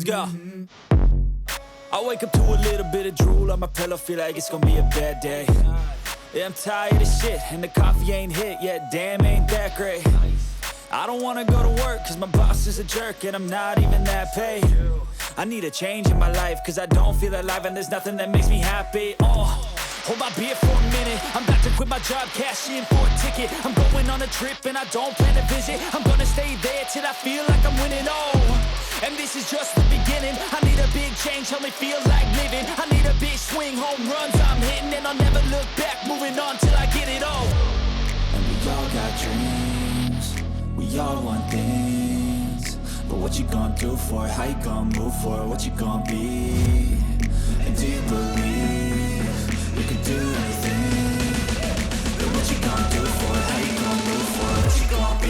go. I wake up to a little bit of drool on my pillow, feel like it's gonna be a bad day. Yeah, I'm tired of shit, and the coffee ain't hit yet, damn, ain't that great. I don't wanna go to work, cause my boss is a jerk, and I'm not even that paid. I need a change in my life, cause I don't feel alive, and there's nothing that makes me happy. Hold my beer for a minute, I'm about to quit my job, cash in for a ticket. I'm going on a trip, and I don't plan to visit. I'm gonna stay there till I feel like I'm winning, and this is just the beginning. I need a big change, help me feel like living. I need a big swing, home runs I'm hitting, and I'll never look back, moving on till I get it all. And we all got dreams, we all want things, but what you gonna do for it? How you gonna move for it? What you gonna be? And do you believe you can do anything? But what you gonna do for it? How you gonna move for it? What you gonna be?